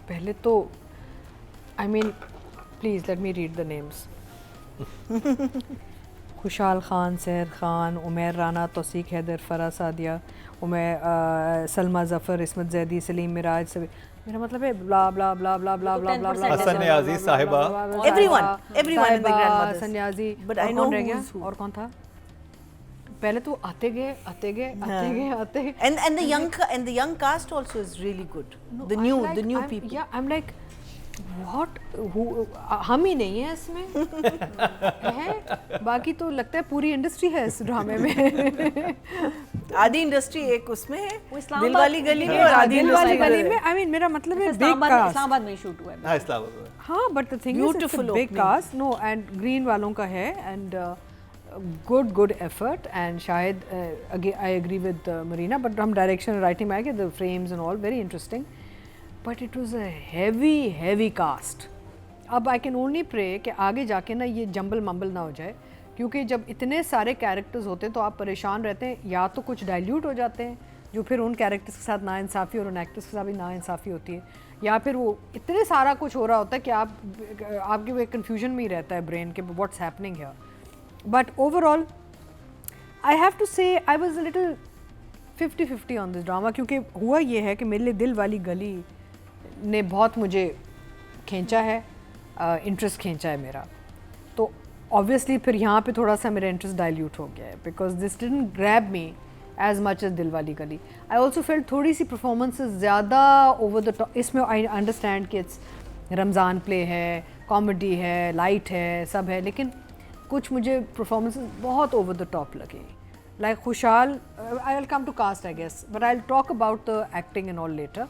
पहले तो I mean please let me read the names. Khushal Khan, सहर खान, उमैर राना, तौसीक हैदर, फरा सादिया, सलमा ज़फ़र, इस्मत ज़ैदी, सलीम मिराज, सभी. मेरा मतलब है ब्ला ब्ला ब्ला ब्ला ब्ला ब्ला ब्ला ब्ला. हसन न्याज़ी साहिबा, everyone in the grandmothers. Hasan Niazi. But I know कौन रह गया who's who. और कौन था? पहले तो आते गए. And the young cast also is really good. The new people. Yeah, I'm like, what? Who? हम ही नहीं है इसमें. है बाकी तो लगता है पूरी इंडस्ट्री है इस ड्रामे में. आधी इंडस्ट्री एक उसमें है, इस्लामाबाद- दिल वाली गली में, और आधी दिल वाली इंडस्ट्री गली में. I mean मेरा मतलब है big cast. इस्लामाबाद में शूट हुआ है. हाँ इस्लामाबाद. हाँ, but the thing is it's a Beautiful big opening. cast. No, and Green वालों का है and good effort and शायद again I agree with Marina, but हम direction writing में आए the frames and all very interesting, but it was a heavy cast. अब I can only pray कि आगे जाके ना ये जंबल मंबल ना हो जाए, क्योंकि जब इतने सारे कैरेक्टर्स होते हैं तो आप परेशान रहते हैं, या तो कुछ डाइल्यूट हो जाते हैं जो फिर उन कैरेक्टर्स के साथ नाइंसाफ़ी और उन एक्टर्स के साथ भी नाइंसाफ़ी होती है, या फिर वो इतने सारा कुछ हो रहा होता है कि आपके वो एक कन्फ्यूजन में ही रहता है ब्रेन के what's happening here. But overall I have to say I was a little 50-50 on this drama, क्योंकि हुआ ये है कि मेरे लिए दिल वाली गली ने बहुत मुझे खींचा है, इंटरेस्ट खींचा है मेरा. तो ऑब्वियसली फिर यहाँ पे थोड़ा सा मेरा इंटरेस्ट डाइल्यूट हो गया है, because this didn't grab me as much as दिल वाली गली. आई ऑल्सो फेल्ट थोड़ी सी परफॉर्मेंसेस ज़्यादा ओवर द टॉप. इसमें आई अंडरस्टैंड कि इट्स रमज़ान प्ले है, कॉमेडी है, लाइट है, सब है, लेकिन कुछ मुझे परफॉर्मेंसेस बहुत ओवर द टॉप लगे. Like Khushal, I will come to cast I guess, but I will talk about the acting and all later.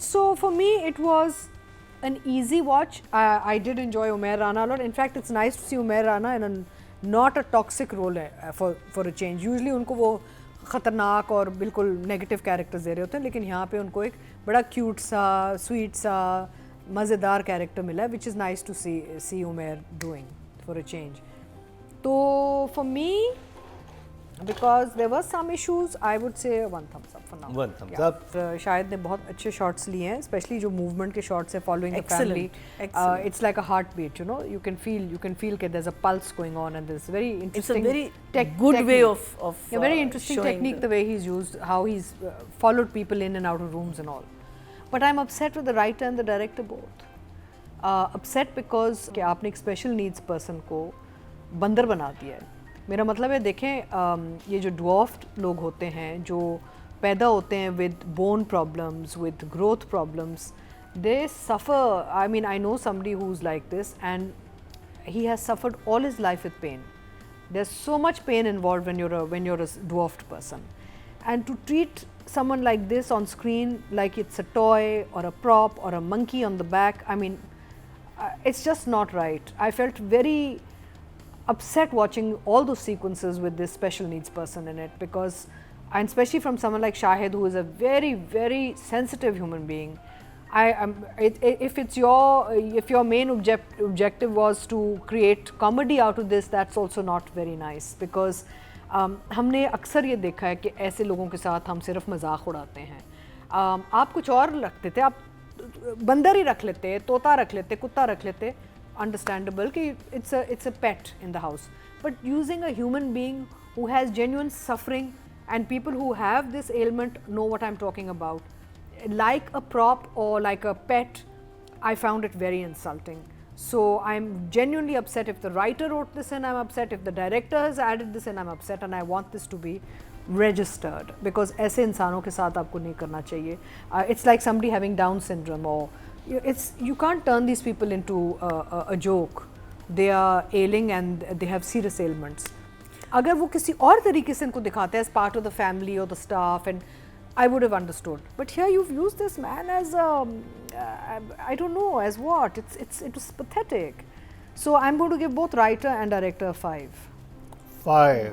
So for me it was an easy watch. I did enjoy Umair Rana a lot. In fact, it's nice to see Umair Rana in a not a toxic role for a change. Usually उनको वो ख़तरनाक और बिल्कुल negative characters दे रहे होते हैं, लेकिन यहाँ पे उनको एक बड़ा क्यूट सा, स्वीट सा, मज़ेदार कैरेक्टर मिला है, which is nice to see Umair doing for a change. तो for me, because there were some issues, I would say one thumbs up for now. One thumbs up. शायद ने बहुत अच्छे shots लिए हैं, especially जो movement के shots है following the family. Excellent. It's like a heartbeat, you know. You can feel that there's a pulse going on, and there's very interesting. It's a very good way of yeah, very interesting technique the way he's used, how he's followed people in and out of rooms and all. But I'm upset with the writer and the director both. Upset because कि आपने एक special needs person को बंदर बना दिया है. मेरा मतलब है, देखें ये जो dwarfed लोग होते हैं, जो पैदा होते हैं with bone problems, with growth problems, they suffer. I mean, I know somebody who's like this, and he has suffered all his life with pain. There's so much pain involved when you're a dwarfed person, and to treat someone like this on screen like it's a toy or a prop or a monkey on the back, I mean, it's just not right. I felt very upset watching all those sequences with this special needs person in it, because, and especially from someone like Shahid, who is a very sensitive human being. If your main objective was to create comedy out of this, that's also not very nice, because हमने अक्सर ये देखा है कि ऐसे लोगों के साथ हम सिर्फ मजाक उड़ाते हैं. आप कुछ और रखते थे, आप बंदर ही रख लेते, तोता रख लेते, कुत्ता रख लेते, understandable कि it's a pet in the house, but using a human being who has genuine suffering, and people who have this ailment know what I'm talking about, like a prop or like a pet, I found it very insulting. So I'm genuinely upset if the writer wrote this in, I'm upset if the director has added this in, I'm upset, and I want this to be registered, because ऐसे इंसानों के साथ आपको नहीं करना चाहिए. It's like somebody having Down syndrome, or you can't turn these people into a joke. They are ailing and they have serious ailments. अगर वो किसी और तरीके से इनको दिखाते हैं as part of the family or the staff, and I would have understood. But here you've used this man as I don't know as what. It was pathetic. So I'm going to give both writer and director 5. 5.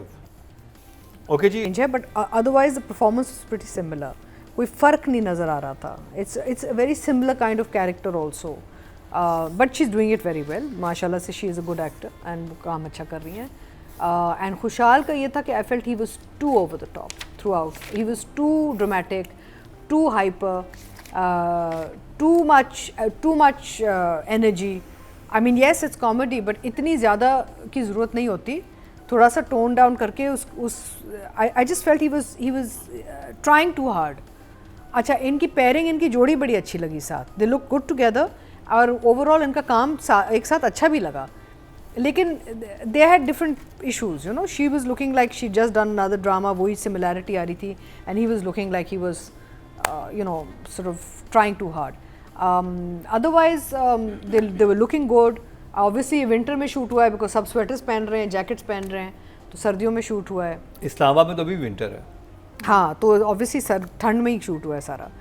Okay ji. But otherwise the performance was pretty similar. कोई फ़र्क नहीं नज़र आ रहा था. It's a very similar kind of character also. But she's doing it very well. माशाल्लाह से she is a good actor and वो काम अच्छा कर रही हैं. And खुशाल का ये था कि I felt he was too over the top throughout. He was too dramatic, too hyper. too much energy. I mean, yes, it's comedy, but इतनी ज़्यादा की ज़रूरत नहीं होती. थोड़ा सा टोन डाउन करके I just felt he was trying too hard. अच्छा, इनकी पेयरिंग, इनकी जोड़ी बड़ी अच्छी लगी साथ. They look good together और ओवरऑल इनका काम एक साथ अच्छा भी लगा. लेकिन they had different issues, you know. She was looking like she just done another drama, वही similarity आ रही थी, and he was looking like he was, you know, sort of trying too hard. Otherwise, they were looking good. Obviously, winter में shoot हुआ है because सब sweaters पहन रहे हैं, jackets पहन रहे हैं, तो सर्दियों में shoot हुआ है. इस्लामाबाद में तो अभी विंटर है. हाँ, तो obviously ठंड में ही shoot हुआ है सारा.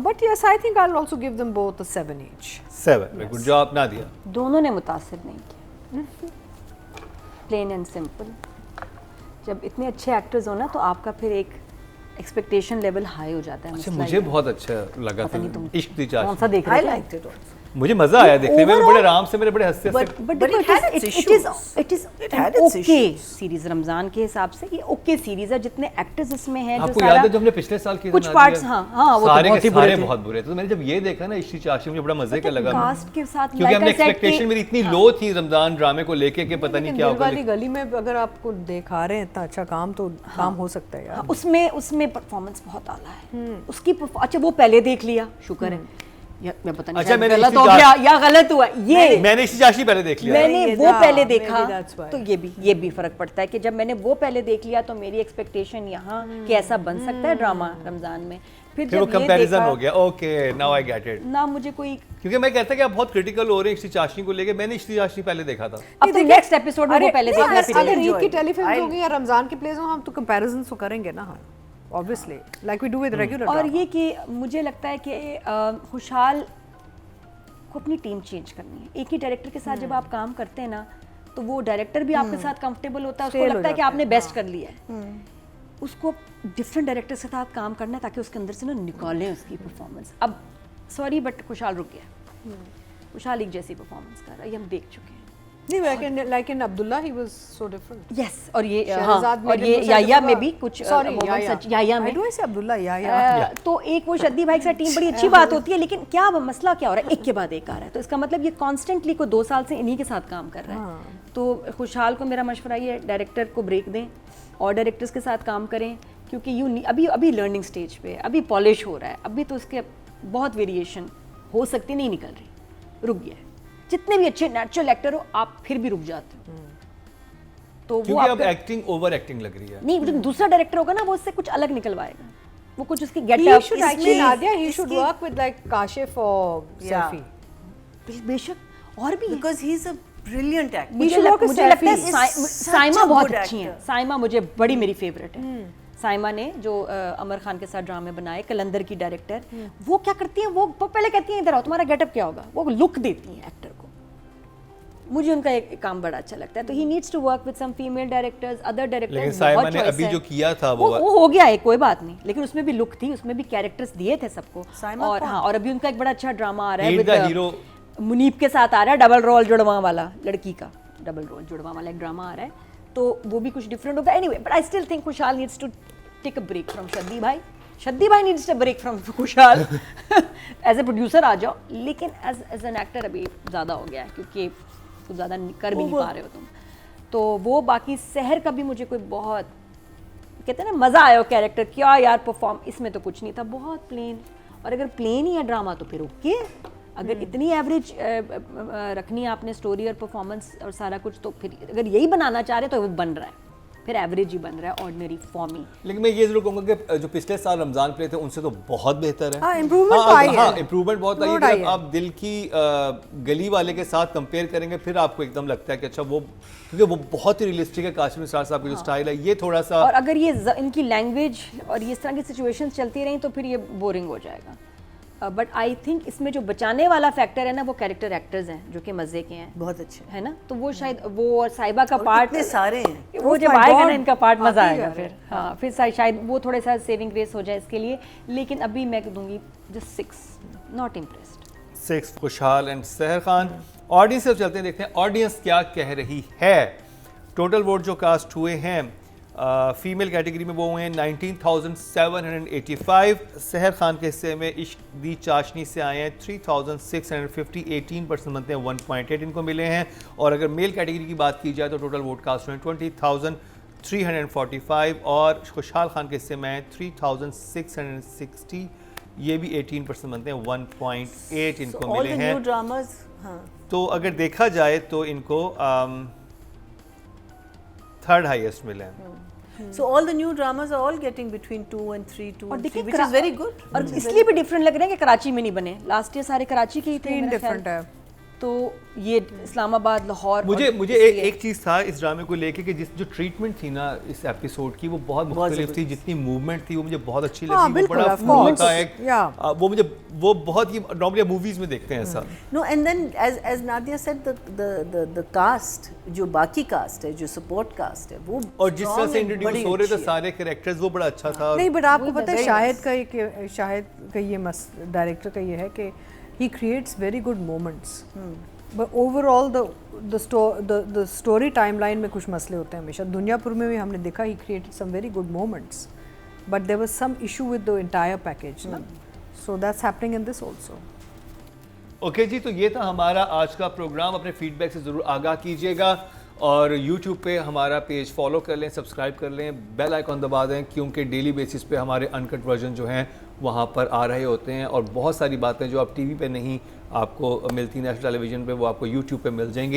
But yes, I think I'll also give them both a 7 each. 7. Very good job, Nadia. दोनों ने मुतासिर नहीं किया. Plain and simple. जब इतने अच्छे एक्टर्स हो ना तो आपका फिर एक एक्सपेक्टेशन लेवल हाई हो जाता है. अच्छा, मुझे बहुत अच्छा लगा था इश्क दी चाशनी. कौन सा देख रहे थे? I liked it also. मुझे मजा आया देखने में. बड़े आराम से, मेरे बड़े हंसते हंसते. But it had its issues. it is It had an its okay issues. Series. Ramzan के हिसाब से ये ओके सीरीज है. जितने एक्टर्स इसमें हैं, जो आपको सारा याद है जो हमने पिछले साल की कुछ पार्ट्स, हाँ वो तो सारे बहुत के ही बुरे सारे थे. बहुत बुरे थे. तो मैंने जब ये देखा ना इश्क दी चाशनी, मुझे बड़ा मजे का लगा. कास्ट के साथ क्योंकि हमने एक्सपेक्टेशन मेरी इतनी लो थी रमजान ड्रामे को लेके कि पता नहीं क्या दिल होगा. वाली गली में अगर आपको दिखा रहे हैं इतना अच्छा काम, तो काम हो सकता है यार. हाँ, उसमें परफॉर्मेंस बहुत आला है. उसकी अच्छा वो पहले देख लिया, शुक्र है. या मैं पता नहीं अच्छा, मैंने गलत इसी हो गया या गलत हुआ ये. मैंने इश्क दी चाशनी पहले देख लिया. मैंने ये वो था, पहले maybe देखा that's why. तो ये भी फर्क पड़ता है कि जब मैंने वो पहले देख लिया तो मेरी एक्सपेक्टेशन यहाँ कि ऐसा बन सकता है ड्रामा रमजान में. फिर फिर वो जब ये कंपैरिजन देखा हो गया. Okay, now I get it. ना मुझे कोई. क्योंकि मैं कहता कि आप बहुत क्रिटिकल हो रहे हैं इश्क दी चाशनी को लेके. मैंने इश्क दी चाशनी पहले देखा था. अब तो नेक्स्ट एपिसोड में वो पहले नहीं, देखना अगर फिर ईद की टेलीफिल्म होगी या रमजान की प्लेज हो, हम तो कंपैरिजन तो करेंगे ना हम, obviously, like we do with regular. और ये कि मुझे लगता है कि खुशहाल को अपनी टीम चेंज करनी है. एक ही डायरेक्टर के साथ जब आप काम करते हैं ना तो वो डायरेक्टर भी आपके साथ कंफर्टेबल होता है. उसको लगता है कि आपने बेस्ट कर लिया है. उसको डिफरेंट डायरेक्टर्स के साथ काम करना है ताकि उसके अंदर से ना निकालें उसकी परफॉर्मेंस. अब सॉरी बट खुशहाल रुक गया. खुशहाल एक जैसी परफॉर्मेंस कर रहा है, ये हम देख चुके हैं. नहीं, like in Abdullah he was so different. Yes. और ये शहजाद और ये याया में भी कुछ याया में. Why do I say Abdullah? याया. तो एक वो शद्दी भाई के साथ टीम बड़ी अच्छी बात होती है, लेकिन क्या मसला क्या हो रहा है, एक के बाद एक आ रहा है. तो इसका मतलब ये कॉन्स्टेंटली को 2 साल से इन्हीं के साथ काम कर रहा है. तो खुशहाल को मेरा मशवरा ये है, डायरेक्टर को ब्रेक दें और डायरेक्टर्स के साथ काम करें. क्योंकि अभी लर्निंग स्टेज पे, अभी पॉलिश हो रहा है, अभी तो उसके बहुत वेरिएशन हो सकती नहीं निकल रही, रुक गया है. जितने भी अच्छे नेचुरल एक्टर हो आप फिर भी रुक जाते हो. तो वो क्योंकि अब एक्टिंग ओवर एक्टिंग लग रही है. नहीं, जो दूसरा डायरेक्टर होगा ना वो उससे कुछ अलग निकलवाएगा. वो कुछ उसकी He getup should actually, Nadia, he should work with like Kashif or Safi. बेशक और भी Because he's a brilliant actor. मुझे should work with मुझे लगता है Safi. साइमा Such a बहुत good अच्छी हैं. actor. साइमा मुझे बड़ी मेरी फेवरेट है. साइमा ने जो अमर खान के साथ ड्रामे बनाए, कलंदर की डायरेक्टर, वो क्या करती हैं, वो पहले कहती हैं इधर आओ तुम्हारा गेटअप क्या होगा, वो लुक देती हैं एक्टर को. मुझे उनका एक काम बड़ा अच्छा लगता है. तो he needs to work with some female directors, other directors. लेकिन साइमा ने अभी जो किया था वो हो गया है, कोई बात नहीं, लेकिन उसमें भी लुक थी, उसमें भी कैरेक्टर्स दिए थे सबको. साइमा और कौन? हाँ, और अभी उनका एक बड़ा अच्छा ड्रामा आ रहा है Meet the hero. मुनीब के साथ आ रहा है, डबल रोल जुड़वा वाला, लड़की का डबल रोल जुड़वा वाला एक ड्रामा आ रहा है. तो वो भी कुछ डिफरेंट होगा. Anyway, but I still think Khushhal needs to take a break from Shaddi भाई. शद्दी भाई needs to break from Khushhal. As a producer आ जाओ, लेकिन एज एन एक्टर अभी ज़्यादा हो गया है क्योंकि कुछ ज़्यादा कर भी नहीं पा रहे हो तुम. तो वो बाकी सहर का भी मुझे कोई बहुत कहते हैं ना मज़ा आया कैरेक्टर, क्या यार परफॉर्म, इसमें तो कुछ नहीं था, बहुत प्लेन. और अगर प्लेन ही है ड्रामा तो फिर ओके. अगर इतनी एवरेज रखनी है आपने स्टोरी और परफॉर्मेंस और सारा कुछ, तो फिर अगर यही बनाना चाह रहे तो वो बन रहा है, फिर एवरेज ही बन रहा है, ऑर्डिनरी फॉर्म ही. लेकिन मैं ये जरूर कहूंगा कि जो पिछले साल रमजान प्ले थे उनसे तो बहुत बेहतर है. हाँ, improvement तो आई है. हाँ, इम्प्रूवमेंट बहुत आई Improvement है. आई जब है. आप दिल की गली वाले के साथ कंपेयर करेंगे फिर आपको एकदम लगता है कि अच्छा वो, क्योंकि वो बहुत ही रियलिस्टिक है. काशिफ निसार साहब का जो स्टाइल है ये थोड़ा सा, और अगर ये इनकी लैंग्वेज और ये इस तरह की सिचुएशंस चलती रही तो फिर ये बोरिंग हो जाएगा. बट आई थिंक इसमें जो बचाने वाला फैक्टर है ना, वो कैरेक्टर एक्टर्स हैं जो कि मजे के हैं, बहुत अच्छे. है ना. तो वो शायद वो और साहिबा का और पार्ट इतने सारे हैं. वो Oh जब my आएगा God, ना इनका पार्ट मजा आते ही आएगा जा रहे फिर. हाँ, फिर शायद वो थोड़े सा सेविंग ग्रेस हो जाए इसके लिए. लेकिन अभी मैं दूंगी जस्ट 6. Not impressed. 6 खुशहाल एंड सहर खान. ऑडियंस से चलते हैं, देखते हैं ऑडियंस क्या कह रही है. टोटल वोट जो कास्ट हुए हैं फीमेल कैटेगरी में वो हुए हैं 19,785। सहर खान के हिस्से में इश्क दी चाशनी से आए हैं 3,650, 18% बनते हैं 1.8 इनको मिले हैं। और अगर मेल कैटेगरी की बात की जाए तो टोटल वोट कास्ट हुए 20,345 और खुशहाल खान के हिस्से में आए 3,660, ये भी 18% बनते हैं 1.8 इनको all मिले the हैं। new dramas, हाँ. तो अगर देखा जाए तो इनको थर्ड हाईएस्ट मिले हैं। So all the new dramas are all getting between 2 and 3, 2 और and 3, देखिए which is very good. और इसलिए भी डिफरेंट लग रहे हैं कि कराची में नहीं बने, लास्ट ईयर सारे कराची के ही थे। Screen मेरा different ख्याल। है। तो ये इस्लामाबाद, लाहौर। मुझे एक चीज़ था इस ड्रामे को लेके कि जो ट्रीटमेंट थी ना इस एपिसोड की वो बहुत मुख्तलिफ थी, जितनी मूवमेंट थी वो मुझे बहुत अच्छी लगी। हाँ, वो बिल्कुल, बड़ा of फ्लो course, था एक, yeah. वो बहुत ही नॉर्मली मूवीज में देखते हैं ऐसा। No, and then as Nadia said, the cast, जो बाकी कास्ट है, जो सपोर्ट कास्ट है, वो और जिस तरह strong से and इंट्रोड्यूस बड़ी हो रहे थे अच्छी है. सारे कैरेक्टर्स वो बड़ा अच्छा था। नहीं, बट आपको पता है very शाहिद का ये डायरेक्टर का ये है कि he creates very good moments, but overall the story timeline में कुछ मसले होते हैं हमेशा। दुनियापुर में भी हमने देखा he created some very good moments, but there was some issue with the entire package ना, so that's happening in this also. Okay जी, तो ये था हमारा आज का प्रोग्राम। अपने फीडबैक से ज़रूर आगाह कीजिएगा और YouTube पे हमारा पेज फॉलो कर लें, सब्सक्राइब कर लें, बेल आइकॉन दबा दें, क्योंकि डेली बेसिस पे हमारे अनकट वर्जन जो हैं वहाँ पर आ रहे होते हैं और बहुत सारी बातें जो आप टीवी पे नहीं आपको मिलती नेशनल टेलीविज़न पे वो आपको YouTube पे मिल जाएंगी।